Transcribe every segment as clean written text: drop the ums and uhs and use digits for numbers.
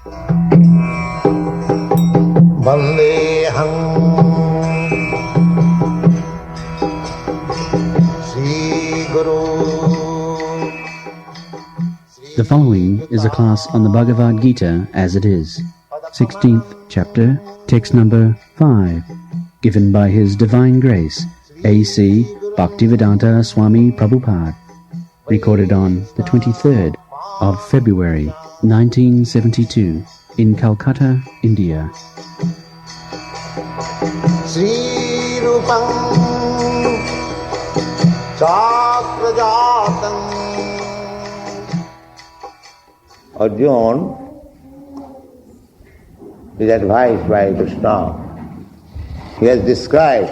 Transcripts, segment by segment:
Vandeham Sri Guru. The following is a class on the Bhagavad-gita as it is, 16th chapter, text number 5, given by His Divine Grace, A.C. Bhaktivedanta Swami Prabhupada, recorded on the 23rd of February 1972 in Calcutta, India. Sri Rupam Chakrajatam. Arjuna is advised by Krishna. He has described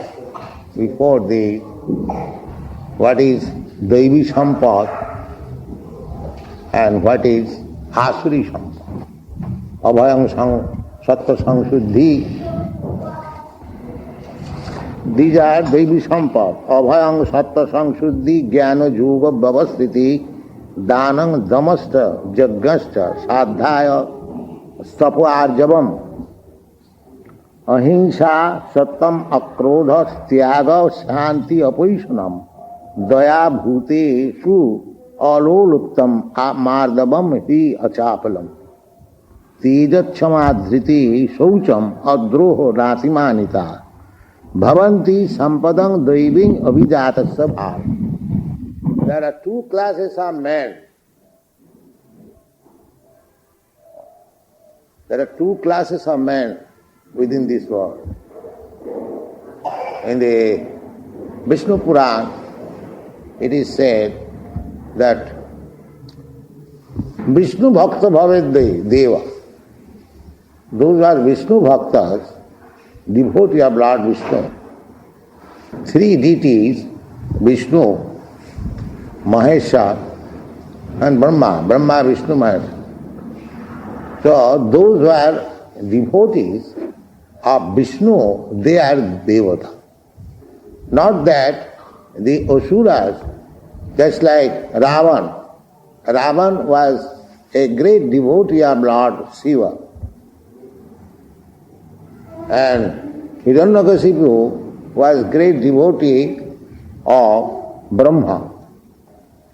before thee what is Devi Sampad and what is Asuri Sampad. Abhayam Sattva Sangshuddhi. These are Devi Sampad. Abhayam Sattva Sangshuddhi Jnana Yoga Bhavasthiti Danam Damasta Jaggasta Sadhaya Stapu Arjavam Ahimsa Satam Akrodha Tyaga Shanti Apoishanam Daya Bhute Su Aloluptam Mardavam Hi Achapalam Tejachhamadhriti Saucham Adroho Ratimanita Bhavanti Sampadam Daiving Abhijatasya Bhav. There are two classes of men. There are two classes of men within this world. In the Vishnu Puran, it is said that Vishnu Bhakta Bhavet Deva. Those are Vishnu Bhaktas, devotee of Lord Vishnu. Three deities, Vishnu, Mahesha and Brahma. Brahma, Vishnu, Mahesha. So those who are devotees of Vishnu, they are Devata. Not that the Asuras, just like Ravan. Ravan was a great devotee of Lord Shiva. And Hiranyakashipu was great devotee of Brahma.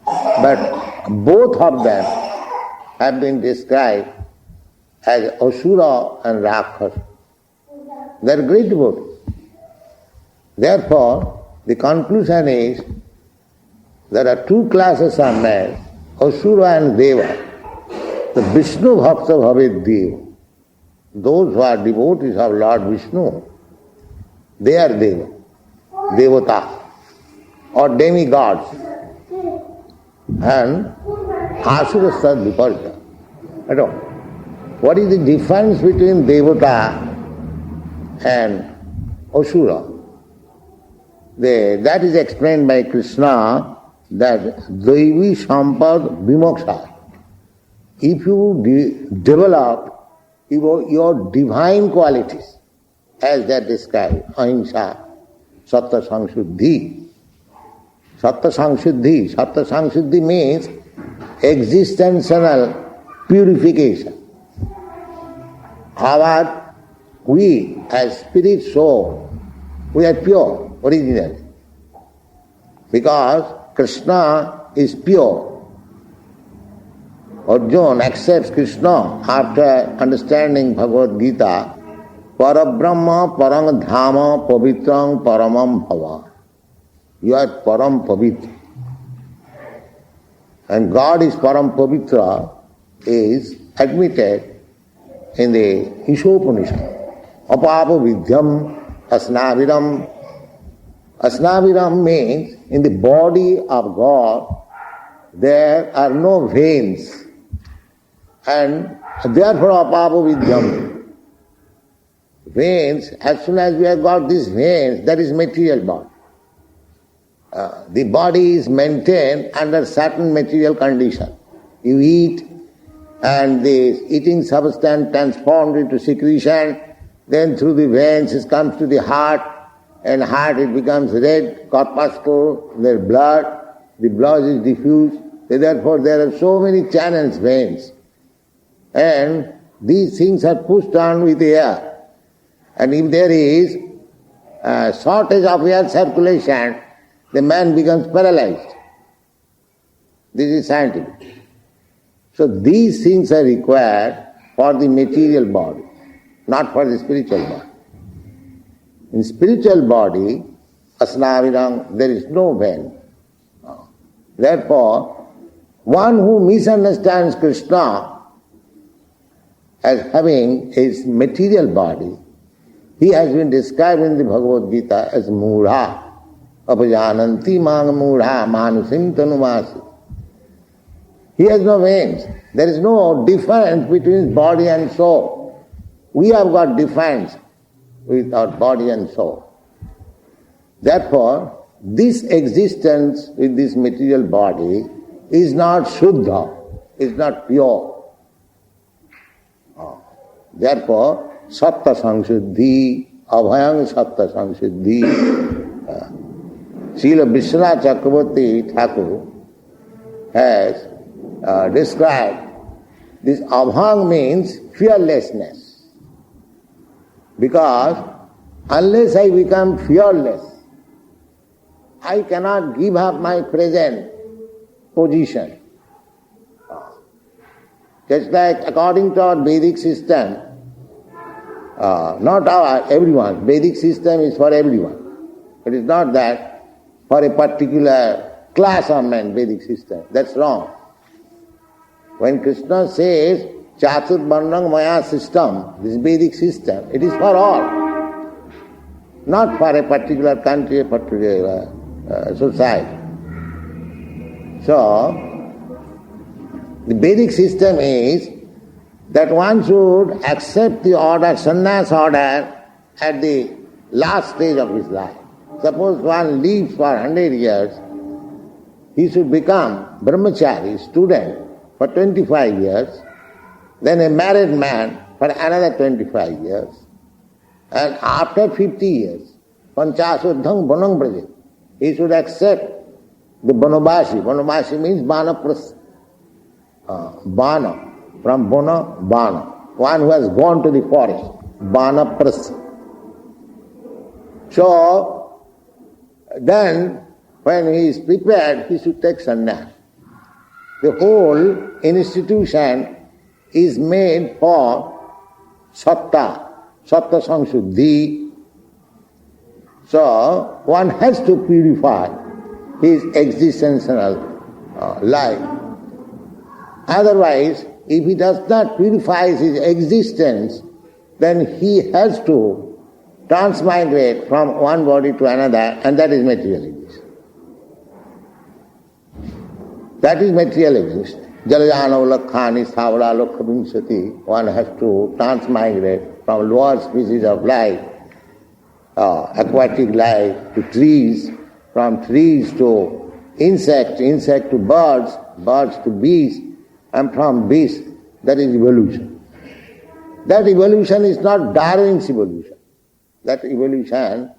But both of them have been described as Asura and Rakshasa. They are great devotees. Therefore, the conclusion is there are two classes of men, Asura and Deva. The Vishnu Bhakta Bhavet Deva. Those who are devotees of Lord Vishnu, they are Deva, Devata, or demigods. And Asura Sad Viparja. What is the difference between Devata and Asura? That is explained by Krishna that Devi Sampad Vimoksha. If you develop your divine qualities, as that described, Ahimsa, Sattva Sangshuddhi. Sattva Sangshuddhi. Sattva Sangshuddhi means existential purification. We as spirit soul, we are pure, originally. Because Krishna is pure. Arjuna accepts Krishna after understanding Bhagavad-gita. Parabrahma parang dhama pavitrang paramam bhava. You are param pavitra. And God is param pavitra is admitted in the Ishopanishad. Apapa vidyam asnaviram. Asnaviram means in the body of God there are no veins. And therefore apapa vidyam. Veins, as soon as we have got these veins, that is material body. The body is maintained under certain material condition. You eat, and the eating substance transformed into secretion, then through the veins it comes to the heart, and heart it becomes red, corpuscle, their blood, the blood is diffused, therefore there are so many channels, veins. And These things are pushed on with air. And if there is a shortage of air circulation, the man becomes paralyzed. This is scientific. So these things are required for the material body, not for the spiritual body. In spiritual body, asnavirang, there is no vein. Therefore, one who misunderstands Krishna as having his material body, he has been described in the Bhagavad-gita as mudha, apajananti mang mudha manusim tanumasi. He has no veins. There is no difference between body and soul. We have got difference with our body and soul. Therefore, this existence with this material body is not shuddha, is not pure. Therefore, sattva sangshuddhi, abhayang sattva sangshuddhi. Srila Vishwanath Chakravarti Thakur has described this abhang means fearlessness. Because unless I become fearless, I cannot give up my present position. Just like according to our Vedic system, not our, everyone, Vedic system is for everyone. It is not that for a particular class of men, Vedic system. That's wrong. When Krishna says, Chatur Varnang Maya system, this Vedic system, it is for all. Not for a particular country, a particular society. So, the Vedic system is that one should accept the order, sannyas order, at the last stage of his life. Suppose one lives for 100 years, he should become brahmachari, student, for 25 years, then a married man for another 25 years, and after 50 years, panchasuddhang bonang braja, he should accept the banabasi. Banabasi means banaprastha. Bana, from bona, bana. One who has gone to the forest, banaprastha. So, then when he is prepared, he should take sannyas. The whole institution is made for sattva sangshuddhi. So, one has to purify his existential life. Otherwise, if he does not purify his existence, then he has to transmigrate from one body to another, and that is materialism. That is materialism. Jalajana lakhani savara lokha vimsati. One has to transmigrate from lower species of life, aquatic life, to trees, from trees to insect, insect to birds, birds to beasts, and from beasts, that is evolution. That evolution is not Darwin's evolution. That evolution,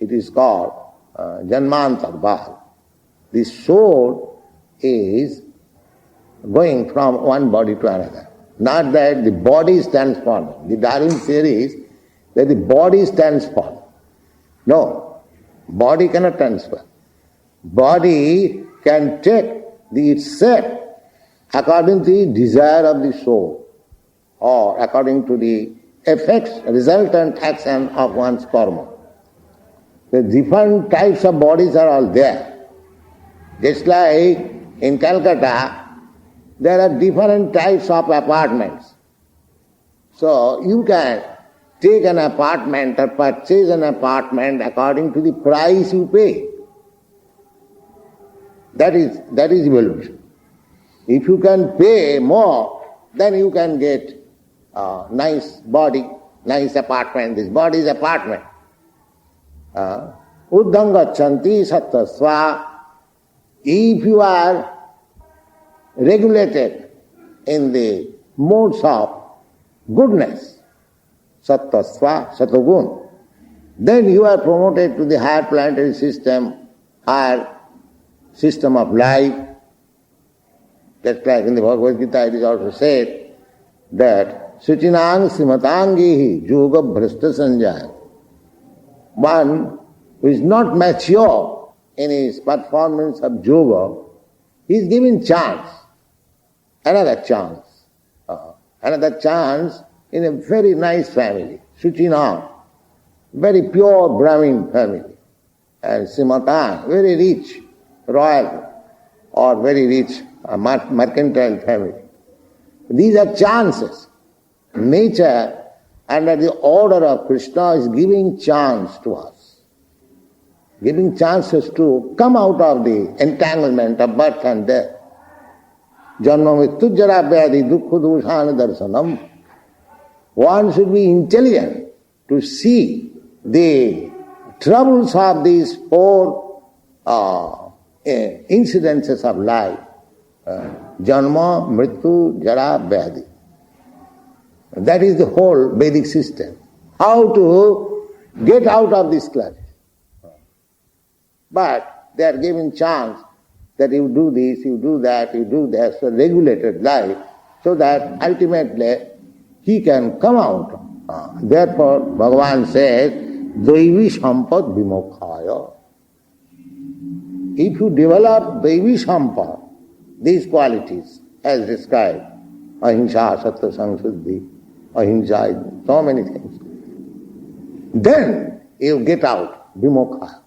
it is called Janmantar Bhag. The soul is going from one body to another. Not that the body is transforming. The Darwin theory is that the body is transforming. No, body cannot transfer. Body can take its shape according to the desire of the soul, or according to the effects, resultant action of one's karma. The different types of bodies are all there. Just like in Calcutta, there are different types of apartments. So you can take an apartment or purchase an apartment according to the price you pay. That is evolution. If you can pay more, then you can get a nice body, nice apartment. This body is apartment. Uddhangachanti sattasva. If you are regulated in the modes of goodness, sattasva, satogun, then you are promoted to the higher planetary system, higher system of life. Just like in the Bhagavad Gita it is also said that Suchinang Simatangihi Yoga Bhrashta Sanjaya. One who is not mature in his performance of yoga, he is given chance, another chance in a very nice family, Suchinang, very pure Brahmin family, and Simatan, very rich, royal or very rich mercantile family. These are chances. Nature, under the order of Krishna, is giving chance to us, giving chances to come out of the entanglement of birth and death. Janma mrityu jara vyadhi dukkha doshana darsanam. One should be intelligent to see the troubles of these four incidences of life. Janma, mrityu, jara, vyadhi. That is the whole Vedic system. How to get out of this clutch. But they are given chance that you do this, you do that, so regulated life, so that ultimately he can come out. Therefore, Bhagavan says, Daivi Sampad Vimokhaya. If you develop Daivi Sampad, these qualities as described, Ahimsa, Sattva, Samsuddhi, Ahimsa, so many things, then you get out, Vimokhaya.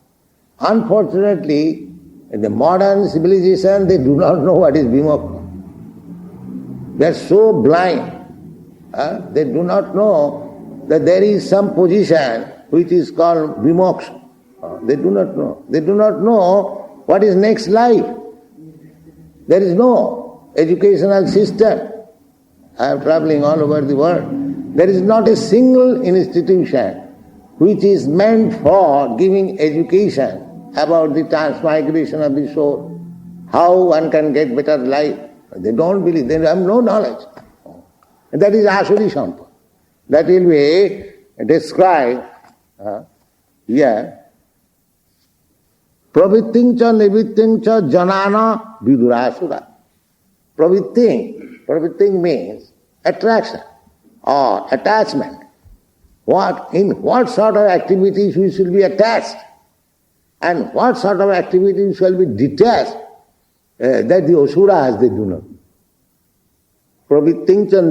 Unfortunately, in the modern civilization, they do not know what is vimoksha. They are so blind. They do not know that there is some position which is called vimoksha. They do not know. They do not know what is next life. There is no educational system. I am traveling all over the world. There is not a single institution which is meant for giving education about the transmigration of the soul, how one can get better life. They don't believe, they have no knowledge. And that is Asuri Sampad. That will be described here. Pravitting cha nivitting cha janana vidurasura. Pravitting means attraction or attachment. In what sort of activities we should be attached and what sort of activities shall be detached, that the asuras they do not. Pravitting cha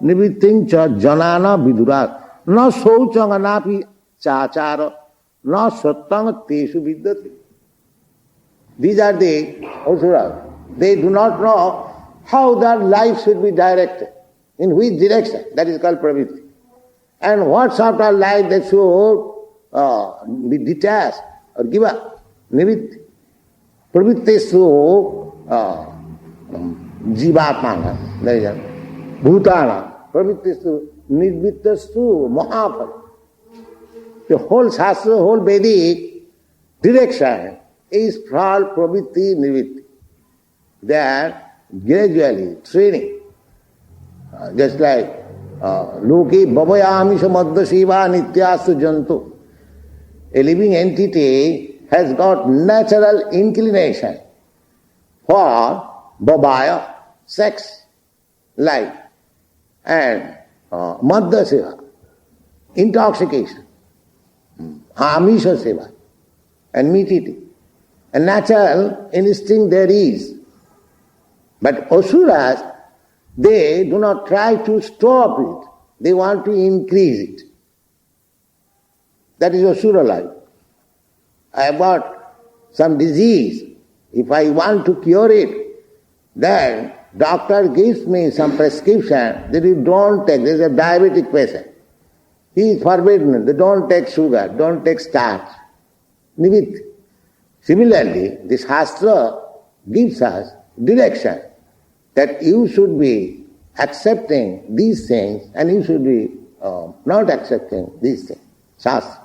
nivitting cha janana vidurat na sauchanga napi chachara na sattanga teshu vidyate. These are the asuras. They do not know how their life should be directed, in which direction. That is called pravritti. And what sort of life they should be detached or give up. Nivitti. Pravrittesu jivatmana. That is bhutana. Pravrittesu nirvittasu mahapala. The whole Shastra, the whole Vedic direction is called pravritti nivitti. They are gradually training. Just like Loki Bhavayamisha Madhya Shiva Nityasu Jantu. A living entity has got natural inclination for Bhavaya, sex, life, and Madhya Shiva, intoxication, Amisha Shiva, and meat eating. A natural instinct there is. But Asuras, they do not try to stop it. They want to increase it. That is Asura life. I have got some disease. If I want to cure it, then doctor gives me some prescription that you don't take. There is a diabetic patient. He is forbidden. They don't take sugar, don't take starch. Nivitti. Similarly, the Shastra gives us direction that you should be accepting these things and you should be not accepting these things. Shastra.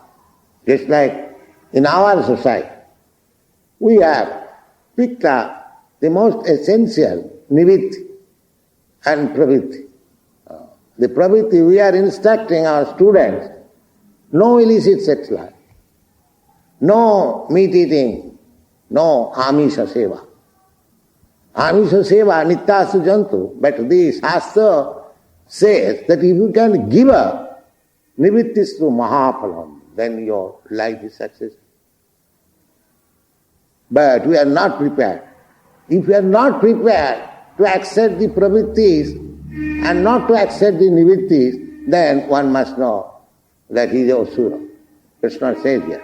Just like in our society, we have picked up the most essential nivitti and pravritti. The pravritti, we are instructing our students, no illicit sex life, no meat eating, no amisha seva. Amisha seva nityasu jantu. But the Shastra says that if you can give up nivrittistu mahaphalam, then your life is successful. But we are not prepared. If we are not prepared to accept the pravrittis and not to accept the nivrittis, then one must know that he is a asura. Krishna says here,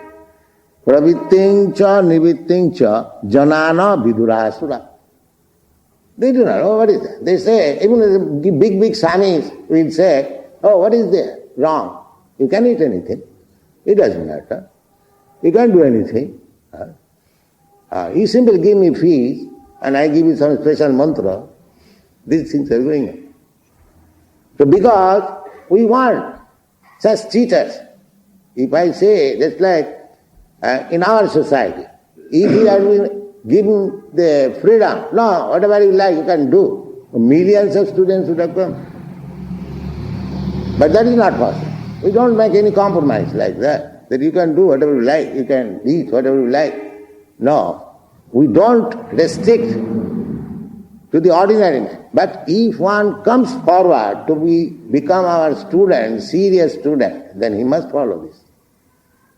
pravritting cha nivritting cha janana vidurasura. They do not know what is that. They say, even the big swamis will say, oh, what is there? Wrong. You can eat anything. It doesn't matter. You can't do anything. You simply give me fees and I give you some special mantra. These things are going on. So because we want such teachers, if I say, just like in our society, if we are given the freedom, no, whatever you like you can do, millions of students would have come. But that is not possible. We don't make any compromise like that you can do whatever you like, you can eat whatever you like. No, we don't restrict to the ordinary man. But if one comes forward to become our student, serious student, then he must follow this.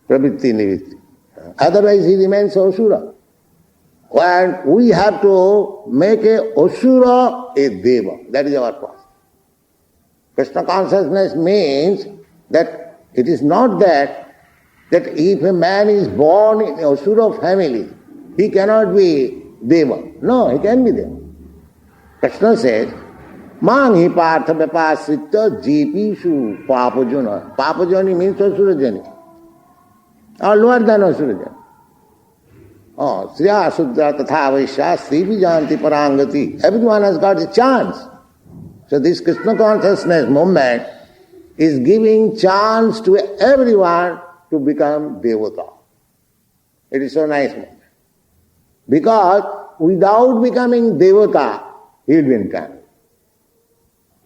Pravritti nivritti. Otherwise he remains asura. And we have to make a asura a deva. That is our process. Krishna consciousness means that it is not that if a man is born in a asura family, he cannot be deva. No, he can be deva. Krishna says, Mangi partha vipasritta jeepishu papajana. Papajani means asurajani. Or lower than asurajani. Oh, Sriya Sudra Tatha Vaishya Sri Vijanti Parangati. Everyone has got a chance. So this Krishna consciousness movement is giving chance to everyone to become devata. It is so nice movement. Because without becoming devata, he will be entangled.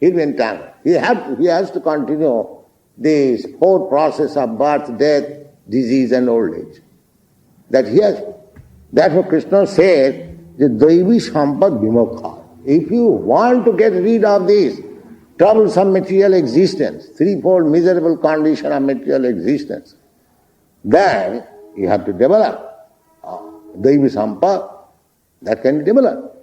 He will be entangled. He has to continue this whole process of birth, death, disease and old age. That he has. Therefore Krishna said, the Daivi Sampad Vimokha. If you want to get rid of this troublesome material existence, threefold miserable condition of material existence, then you have to develop Daivi Sampad. That can be developed.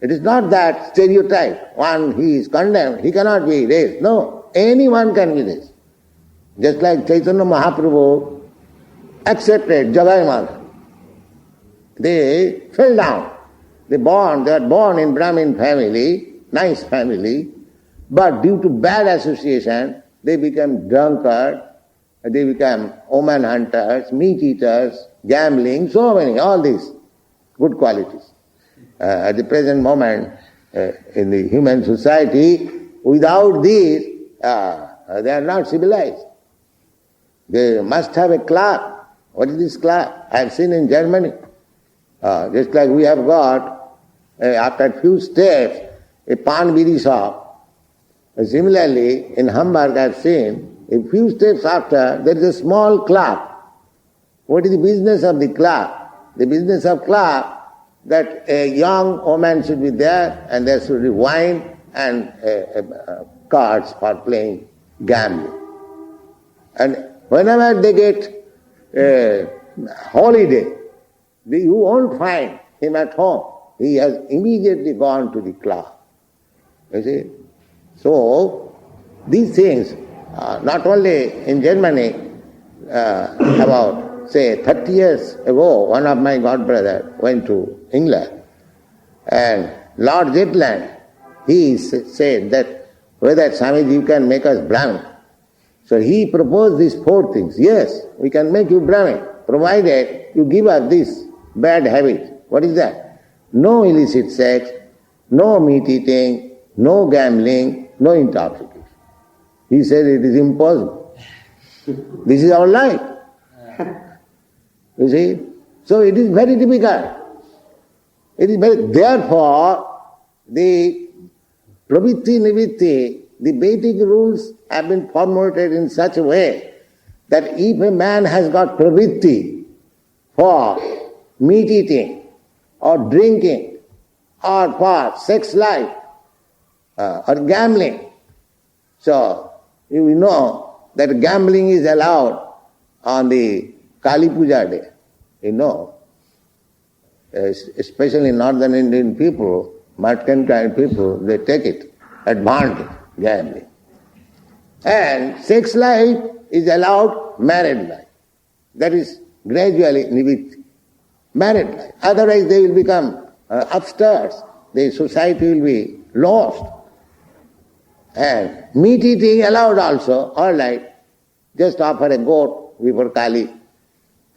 It is not that stereotype. One, he is condemned, he cannot be raised. No, anyone can be raised. Just like Chaitanya Mahaprabhu accepted Jagai Mother. They fell down. They were born in Brahmin family, nice family, but due to bad association, they became drunkard, they became woman hunters, meat eaters, gambling, so many, all these good qualities. At the present moment, in the human society, without these, they are not civilized. They must have a club. What is this club? I have seen in Germany. Just like we have got, after a few steps, a pan bidi shop. Similarly, in Hamburg I have seen, a few steps after, there is a small club. What is the business of the club? The business of club, that a young woman should be there, and there should be wine and cards for playing gambling. And whenever they get a holiday, you won't find him at home. He has immediately gone to the club. You see? So, these things, not only in Germany, about, say, 30 years ago, one of my godbrothers went to England, and Lord Zetland, he said that whether Swamiji you can make us Brahmin. So he proposed these 4 things. Yes, we can make you Brahmin, provided you give up this bad habit. What is that? No illicit sex, no meat eating, no gambling, no intoxication. He said it is impossible. This is our life. You see? So it is very difficult. Therefore, the pravritti nivritti, the Vedic rules have been formulated in such a way that if a man has got pravritti for meat eating or drinking or for sex life or gambling. So, you know that gambling is allowed on the Kali Puja day. You know, especially northern Indian people, mercantile people, they take it advantage, gambling. And sex life is allowed, married life. That is gradually nivitti. Married life. Otherwise they will become upstarts. The society will be lost. And meat eating allowed also, all right. Just offer a goat before Kali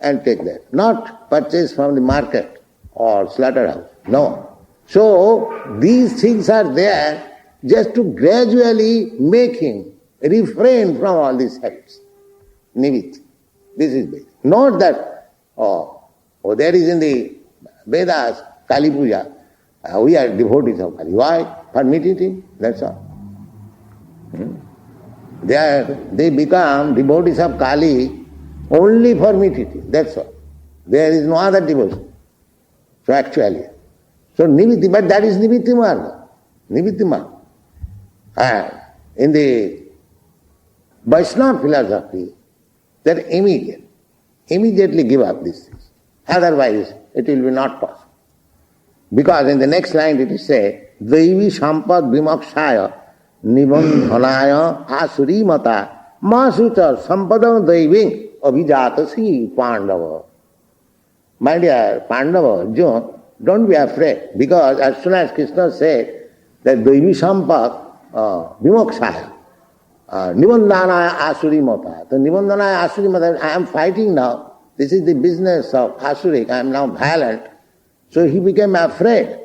and take that. Not purchase from the market or slaughterhouse. No. So these things are there just to gradually make him refrain from all these habits. Nivitti. This is basic. Not that, there is in the Vedas, Kali Puja, we are devotees of Kali. Why? For meat eating, that's all. They become devotees of Kali only for meat eating, that's all. There is no other devotion. So actually, nivitti, but that is nivitti marga. Nivitti marga. And in the Vaishnava philosophy, that immediately give up these things. Otherwise, it will be not possible. Because in the next line it is said, Daivi sampad vimokshaya nibandhanaya asuri mata masuta sampadam daiving abhijatasi pandava. My dear Pandava, Arjuna, don't be afraid. Because as soon as Krishna said that Daivi sampad vimokshaya Nibandhanaya asuri mata. The Nibandhanaya asuri mata, I am fighting now. This is the business of Asurik. I am now violent. So he became afraid.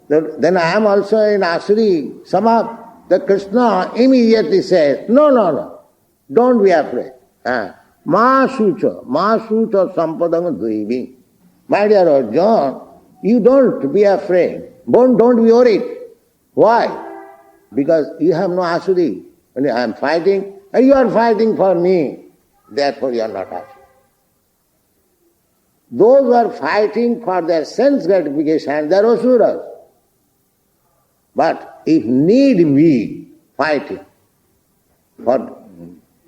Then I am also in Asuri Samad. The Krishna immediately says, no, don't be afraid. Ma sucha sampadam dvivi. My dear Arjuna, you don't be afraid. Don't be worried. Why? Because you have no Asuri. When I am fighting, and you are fighting for me, therefore you are not Asuri. Those who are fighting for their sense gratification, they are Asuras. But if need be fighting for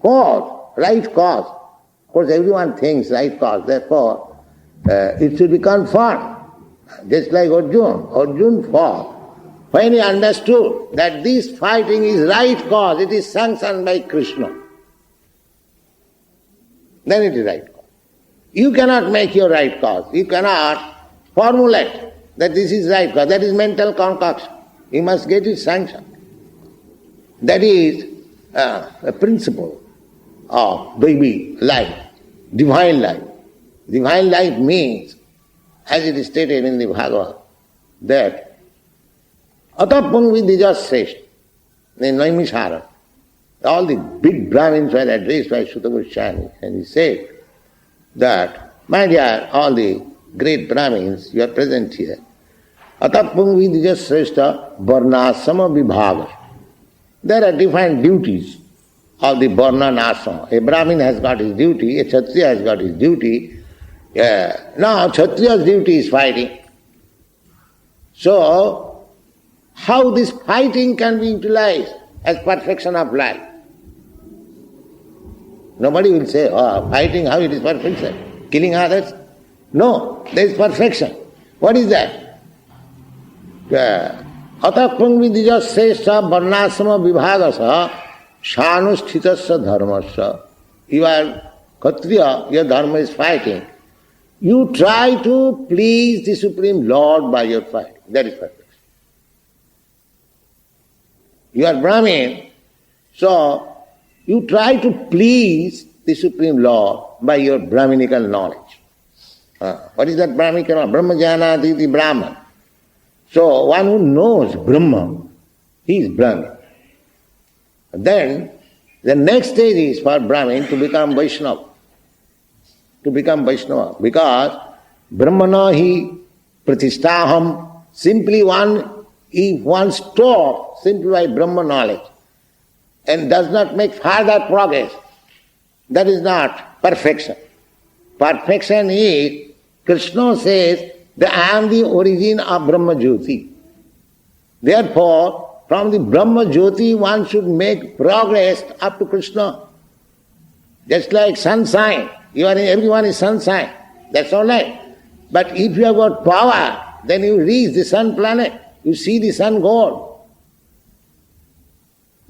cause, right cause, of course everyone thinks right cause, therefore it should be confirmed. Just like Arjuna fought. When he understood that this fighting is right cause, it is sanctioned by Krishna, then it is right cause. You cannot make your right cause. You cannot formulate that this is right cause. That is mental concoction. You must get it sanctioned. That is a principle of baby life, divine life. Divine life means, as it is stated in the Bhagavad, that Atapang Vidyajas Sreshta, in Naimisharan, all the big Brahmins were addressed by Sutta Goswami, and he said that, my dear, all the great Brahmins, you are present here, Atapang Vidyajas Sreshta Varnasama Vibhaga. There are different duties of the Varna and Asama. A Brahmin has got his duty, a Kshatriya has got his duty. Now Kshatriya's duty is fighting. So, how this fighting can be utilized as perfection of life? Nobody will say, fighting, how it is perfection? Killing others? No, there is perfection. What is that? Atapang vidya sesha varnasama vibhagasa shanusthitasya dharmasya. You are Kshatriya, your dharma is fighting. You try to please the Supreme Lord by your fighting. That is perfection. You are Brahmin, so you try to please the Supreme Lord by your Brahminical knowledge. What is that Brahminical knowledge? Brahma janati iti Brahman. So one who knows Brahma, he is Brahmin. Then the next stage is for Brahmin to become Vaishnava. To become Vaishnava. Because Brahmana hi pratishtaham, simply if one stops simply by Brahma knowledge and does not make further progress, that is not perfection. Perfection is, Krishna says that I am the origin of Brahma Jyoti. Therefore, from the Brahma Jyoti one should make progress up to Krishna. Just like sunshine, everyone is sunshine, that's all right. But if you have got power, then you reach the sun planet, you see the sun god.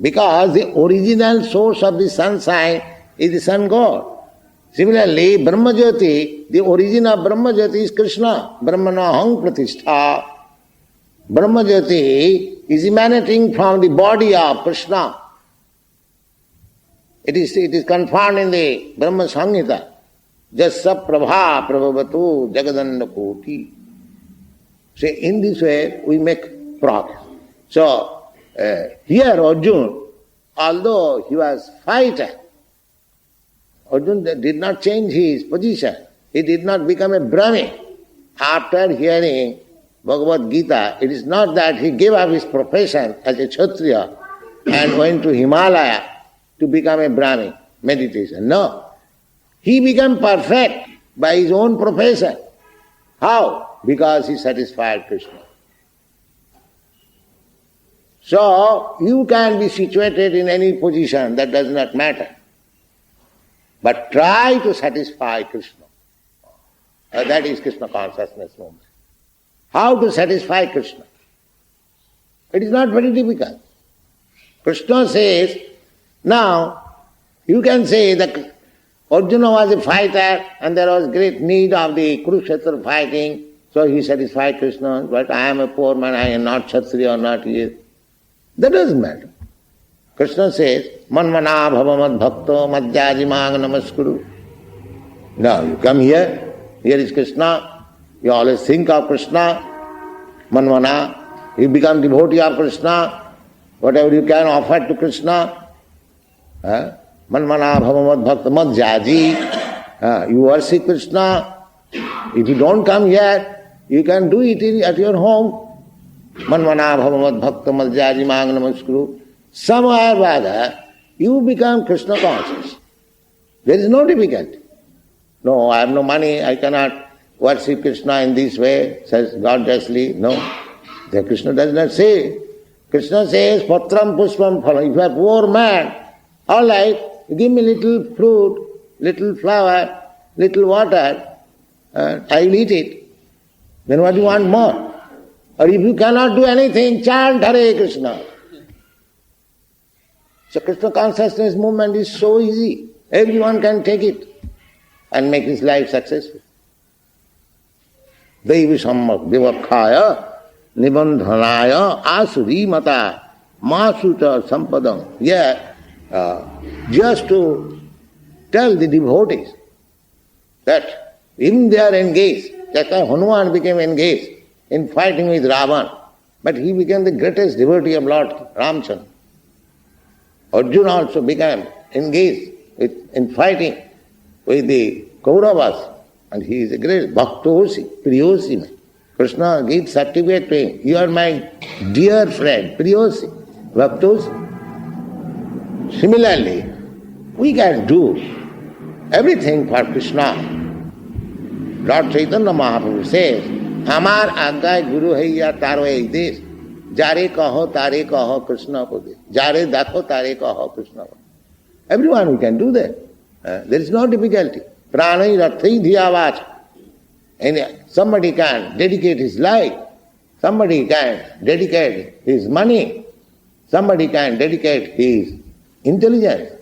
Because the original source of the sunshine is the sun god. Similarly, Brahma Jyoti, the origin of Brahma Jyoti is Krishna. Brahmana hang pratishtha. Brahma Jyoti is emanating from the body of Krishna. It is confirmed in the Brahma Samhita. Jassa prabha prabhavatu jagadanda koti. So in this way we make progress. So here Arjuna, although he was fighter, Arjuna did not change his position. He did not become a Brahmin. After hearing Bhagavad-gita, it is not that he gave up his profession as a Kshatriya and went to Himalaya to become a Brahmin, meditation. No. He became perfect by his own profession. How? Because he satisfied Krishna. So, you can be situated in any position, that does not matter. But try to satisfy Krishna. That is Krishna consciousness movement. How to satisfy Krishna? It is not very difficult. Krishna says, now, you can say that Arjuna was a fighter and there was great need of the Kurukshetra fighting, so he satisfied Krishna, but I am a poor man, I am not Kshatriya or not he. That doesn't matter. Krishna says, Manmana bhavamad bhakto madhyajimang namaskuru. Now you come here is Krishna, you always think of Krishna, Manmana, you become devotee of Krishna, whatever you can offer to Krishna. Manmana bhavamad bhakto madhyaji. You worship Krishna. If you don't come here, you can do it at your home. Manmana bhavamad bhakto madhyajimang namaskuru. Somewhere or other, you become Krishna conscious. There is no difficulty. No, I have no money, I cannot worship Krishna in this way, says godlessly. No. The Krishna does not say. Krishna says, Patram pushpam phalam. If you are a poor man, all right, give me little fruit, little flower, little water, I will eat it. Then what do you want more? Or if you cannot do anything, chant Hare Krishna. So Krishna consciousness movement is so easy. Everyone can take it and make his life successful. Devi sammak devakhaya nibandhanaya asuri mata masuta sampadam. Yeah, just to tell the devotees that even they are engaged, that's why Hanuman became engaged in fighting with Ravan, but he became the greatest devotee of Lord Ramchandra. Arjuna also became engaged in fighting with the Kauravas, and he is a great bhaktosi, priyosi. Krishna gives certificate to him. You are my dear friend, priyosi, bhaktosi. Similarly, we can do everything for Krishna. Lord Chaitanya Mahaprabhu says, Amar Aggay Guru Haiya Taro Desh. Jare kaho tare kaho Krishna pade. Jare dakho tare kaho Krishna pade. Everyone we can do that. There is no difficulty. Pranai rathai dhiyavach. And somebody can dedicate his life. Somebody can dedicate his money. Somebody can dedicate his intelligence.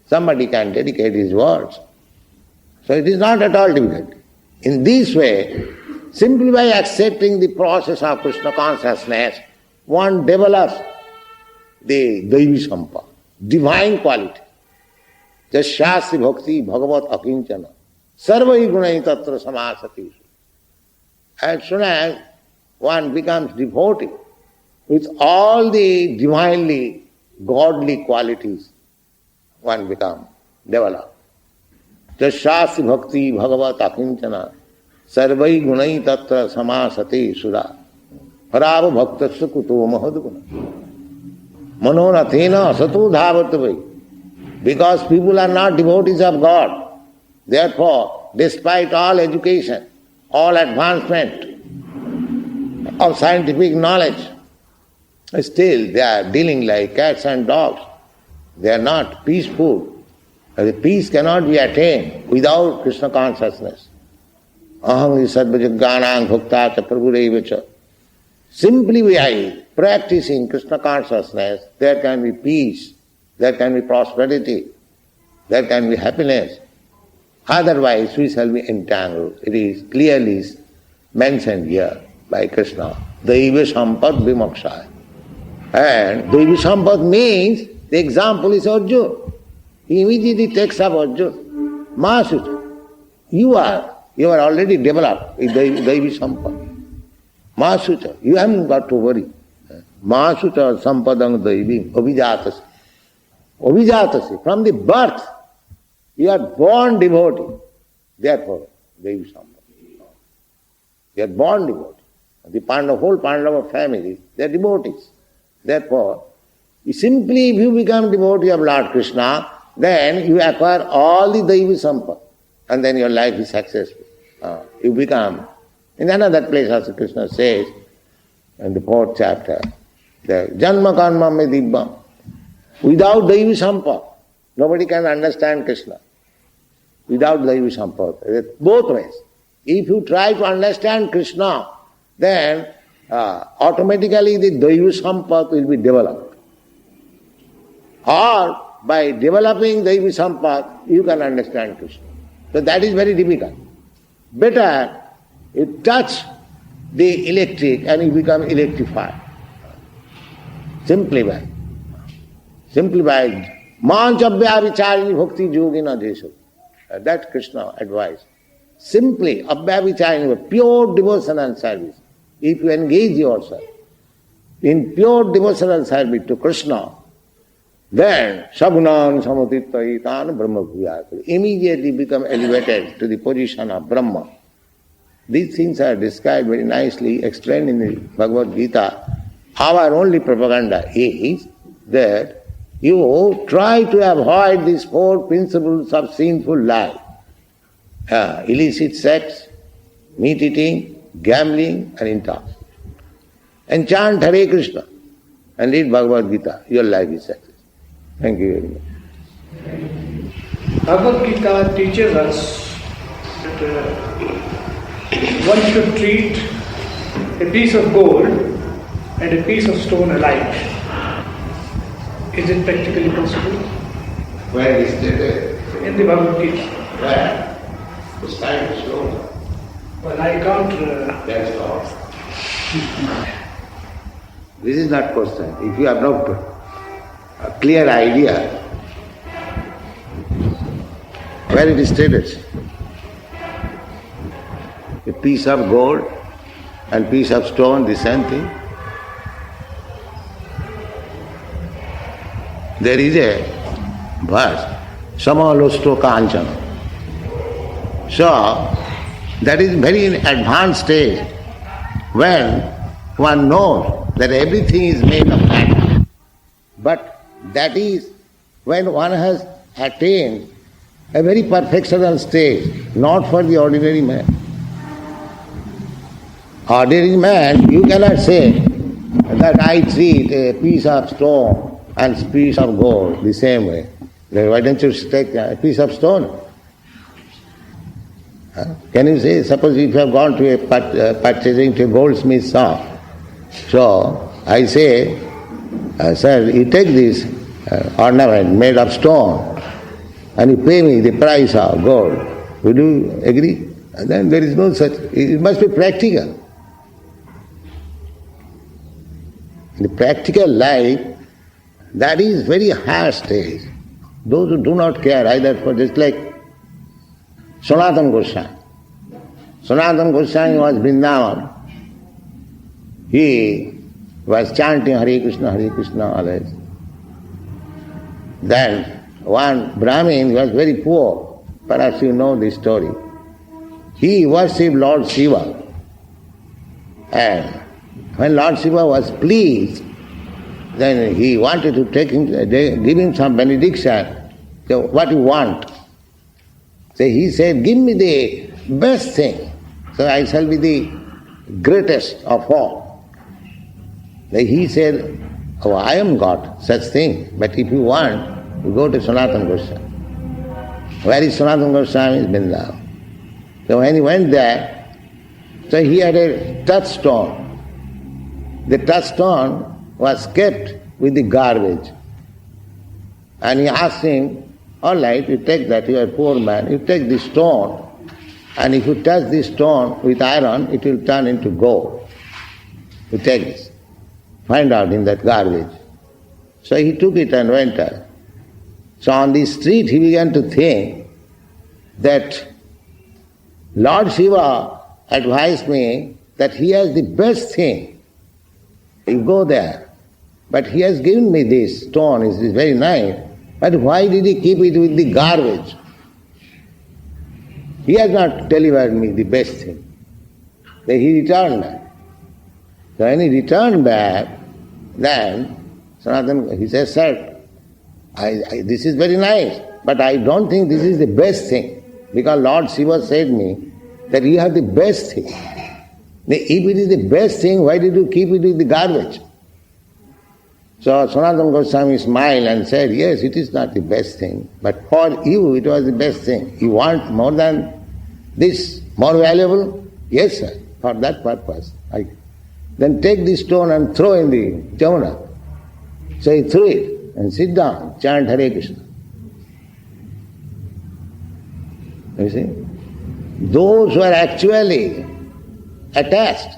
Somebody can dedicate his words. So it is not at all difficult. In this way, simply by accepting the process of Krishna consciousness, one develops the Daivi Sampa, divine quality. Just Shastri Bhakti Bhagavat Akinchana. Sarvai Gunai Tatra Samasati. As soon as one becomes devotee with all the divinely godly qualities, one becomes developed. Just Shastri Bhakti Bhagavat Akinchana. Sarvai Gunai Tatra Samasati Sura. Harava bhaktasya kuto mahadguna. Manonathena asato dhavatavai. Because people are not devotees of God. Therefore, despite all education, all advancement of scientific knowledge, Still, they are dealing like cats and dogs. They are not peaceful. The peace cannot be attained without Krishna consciousness. Aham sarvajagyanang bhukta cha prabhurevacha. Simply by practicing Krishna consciousness, there can be peace, there can be prosperity, there can be happiness. Otherwise, we shall be entangled. It is clearly mentioned here by Krishna. Daiva sampad vimoksha. And Daiva sampad means, the example is Arjuna. He immediately takes up Arjuna. Mahasutra, you are already developed with Daivi sampad. Mahasutra, you haven't got to worry. Mahasutra sampadang Daivi abhijatasi. Abhijatasi, from the birth, you are born devotee. Therefore, Daivi sampad. You are born devotee. The whole Pandava family, they are devotees. Therefore, if you become devotee of Lord Krishna, then you acquire all the Daivi sampad, and then your life is successful. You become, in another place also Krishna says, in the 4th chapter, the Janma Karma me Dibbam. Without Daivi sampad, nobody can understand Krishna. Without Daivi sampad, both ways. If you try to understand Krishna, then automatically the Daivi sampad will be developed. Or by developing Daivi sampad, you can understand Krishna. So that is very difficult. Better you touch the electric and you become electrified. Simply by Manchabhya vicharini bhakti yogina desu. That Krishna advice. Simply abhya vicharini, pure devotional service. If you engage yourself in pure devotional service to Krishna, then sagunan samatittaitan brahma bhuyat. Immediately become elevated to the position of Brahma. These things are described very nicely, explained in the Bhagavad-gita. Our only propaganda is that you try to avoid these 4 principles of sinful life. Illicit sex, meat eating, gambling and intoxication. And chant Hare Krishna and read Bhagavad-gita. Your life is success. Thank you very much. Bhagavad-gita teaches us that one should treat a piece of gold and a piece of stone alike. Is it practically possible? Where is it? In the Bhagavad-gita. Where? It's time to slow. Well, I can't... That's all. This is not question. If you have not a clear idea where it is stated, a piece of gold and piece of stone, the same thing. There is a verse, Samalostro Kanchana. So, that is very advanced stage when one knows that everything is made of matter. But that is when one has attained a very perfectional stage, not for the ordinary man. Ordinary man, you cannot say that I treat a piece of stone and a piece of gold the same way. Then why don't you take a piece of stone? Can you say, suppose if you have gone to a purchasing to a goldsmith shop, so I say, sir, you take this ornament made of stone and you pay me the price of gold. Would you agree? And then there is no such, it must be practical. In the practical life, that is very high stage. Those who do not care either for, just like Sanatana Goswami. Sanatana Goswami was Vrindavan. He was chanting Hare Krishna always. Then one Brahmin was very poor. Perhaps you know this story. He worshipped Lord Shiva. And when Lord Shiva was pleased, then he wanted to take him, give him some benediction. So what you want? So he said, give me the best thing, so I shall be the greatest of all. He said, oh, I am God, such thing. But if you want, you go to Sanatana Goswami. Where is Sanatana Goswami? Is Vrindavan. So when he went there, so he had a touchstone. The touchstone was kept with the garbage. And he asked him, all right, you take that, you are a poor man, you take this stone, and if you touch this stone with iron, it will turn into gold. You take this. Find out in that garbage. So he took it and went out. So on the street he began to think that Lord Shiva advised me that he has the best thing. You go there. But he has given me this stone, it is very nice. But why did he keep it with the garbage? He has not delivered me the best thing. Then he returned back. So when he returned back, then Sanatana, he says, sir, this is very nice, but I don't think this is the best thing. Because Lord Shiva said me that you have the best thing. If it is the best thing, why did you keep it with the garbage? So Sanatana Goswami smiled and said, yes, it is not the best thing, but for you it was the best thing. You want more than this, more valuable? Yes, sir, for that purpose. Then take this stone and throw in the Jamuna. So he threw it and sit down, chant Hare Krishna. You see? Those who are actually attached,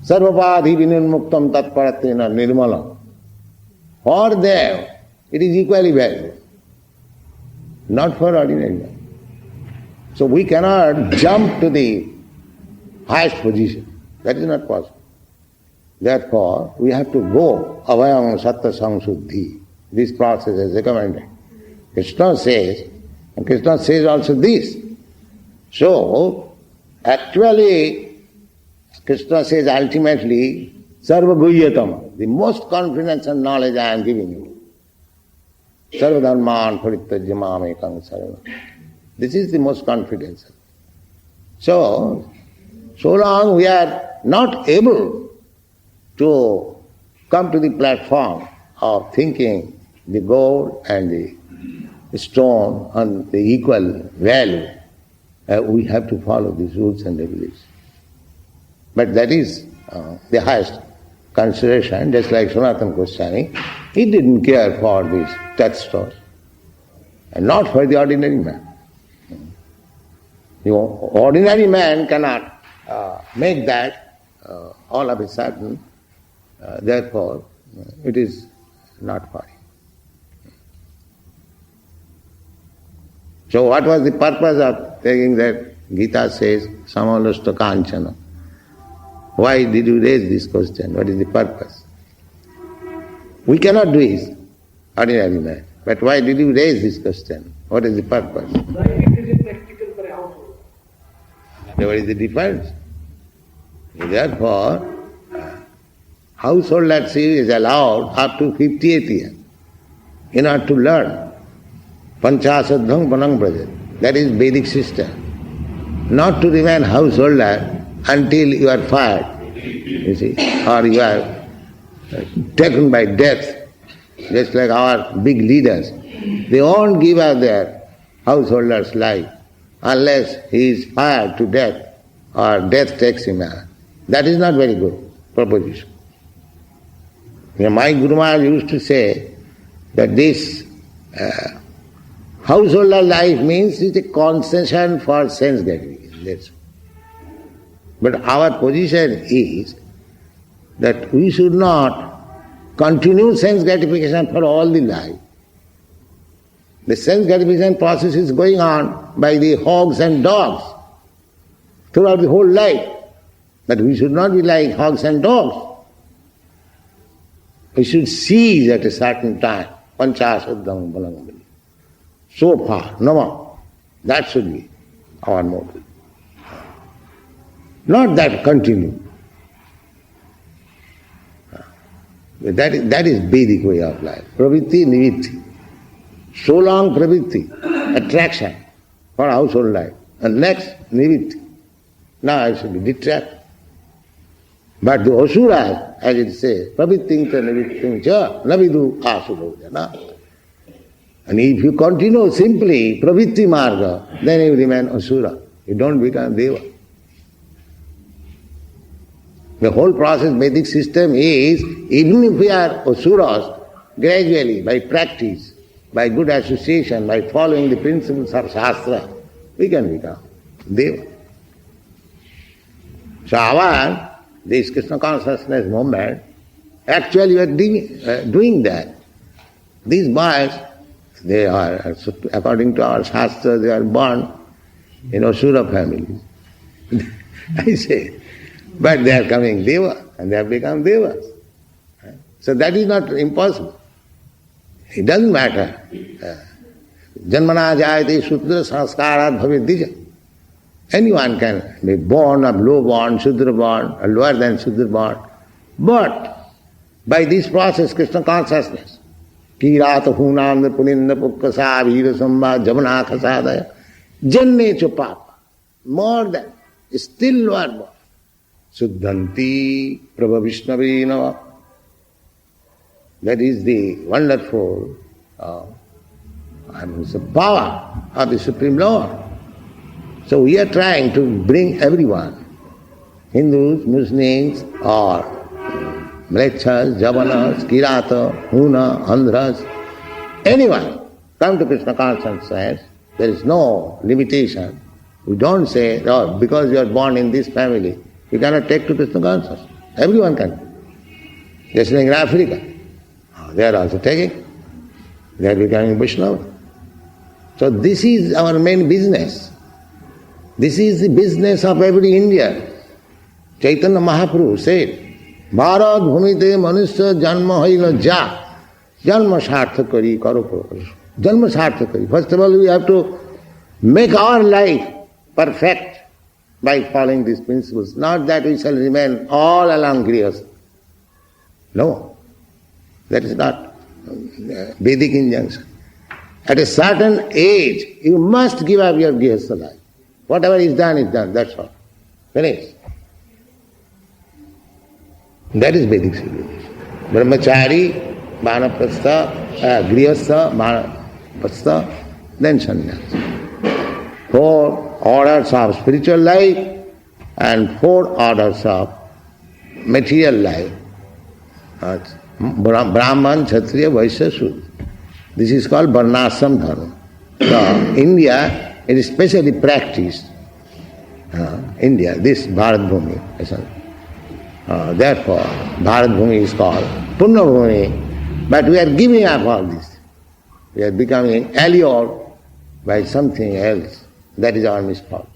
sarvapadhi vinirmuktam tatparatena nirmalam, for them it is equally valuable, not for ordinary man. So we cannot jump to the highest position. That is not possible. Therefore, we have to go avayam sattva samsuddhi. This process is recommended. Krishna says, and Krishna says also this. So, actually, Krishna says ultimately, sarva guhyatam, the most confidence and knowledge I am giving you. Sarva dharman parittajya mamekam sarva. This is the most confidence. So long we are not able to come to the platform of thinking the gold and the stone on the equal value, we have to follow these rules and regulations. But that is the highest consideration, just like Sanatana Goswami. He didn't care for these touchstones, and not for the ordinary man. The ordinary man cannot make that all of a sudden, therefore it is not for him. So what was the purpose of taking that? Gita says, samalasta kanchana. Why did you raise this question? What is the purpose? We cannot do it, ordinary man. But why did you raise this question? What is the purpose? What is the difference? Therefore, household at sea is allowed up to 58th year in order to learn. Panchasadhang panang brajat. That is Vedic system. Not to remain householder until you are fired, you see, or you are taken by death, just like our big leaders. They won't give up their householder's life unless he is fired to death or death takes him out. That is not very good proposition. My Guru Maharaj used to say that this householder life means it's a concession for sense gratification. That's all. But our position is that we should not continue sense gratification for all the life. The sense gratification process is going on by the hogs and dogs throughout the whole life. But we should not be like hogs and dogs. We should cease at a certain time. Panchasadham balangamali. So far, no more. That should be our motto. Not that continue. That is Vedic way of life. Pravritti, nivitti. So long pravritti, attraction for household life. And next, nivitti. Now I should be detract. But the asuras, as it says, pravitting cha nivitting cha navidu asuro jana. And if you continue simply pravitti marga, then you remain asura. You don't become deva. The whole process, Vedic system is, even if we are asuras, gradually, by practice, by good association, by following the principles of Shastra, we can become deva. So this Krishna consciousness movement, actually we are doing that. These boys, they are, according to our Shastra, they are born in Asura families. I say, but they are coming deva, and they have become devas. So that is not impossible. It doesn't matter. Janmana jayate sudra sanskarat bhavedija. Anyone can be born of low born, Shudra born, or lower than Shudra born. But by this process, Krishna consciousness, kirata hunanda puninda pukkasa vira samba jamana khasadaya, janne cha papa, more than, still lower born. Suddhanti Prabha Vishnavina. That is the wonderful the power of the Supreme Lord. So we are trying to bring everyone, Hindus, Muslims, or Mlechas, Javanas, Kirata, Huna, Andhras, anyone, come to Krishna consciousness. There is no limitation. We don't say, oh, because you are born in this family, you cannot take to Krishna consciousness. Everyone can. Just like in Africa, they are also taking. They are becoming Vaishnava. So this is our main business. This is the business of every Indian. Chaitanya Mahaprabhu said, Bharat bhumite manusya janma haila ja. Janma sarthakari karo karo. Janma sarthakari. First of all, we have to make our life perfect by following these principles. Not that we shall remain all along grihastha. No. That is not Vedic injunction. At a certain age, you must give up your grihastha life. Whatever is done, that's all. Finish. That is Vedic civilization. Brahmachari, Vanaprastha, Grihastha, Vanaprastha, then sannyas. 4 orders of spiritual life and 4 orders of material life. Brahman, Kshatriya, Vaishya, Shudra. This is called Varnashram Dharma. So, India, it is specially practiced. India, this Bharat Bhumi. Therefore, Bharat Bhumi is called Punna Bhumi. But we are giving up all this. We are becoming allured by something else. That is our misfortune.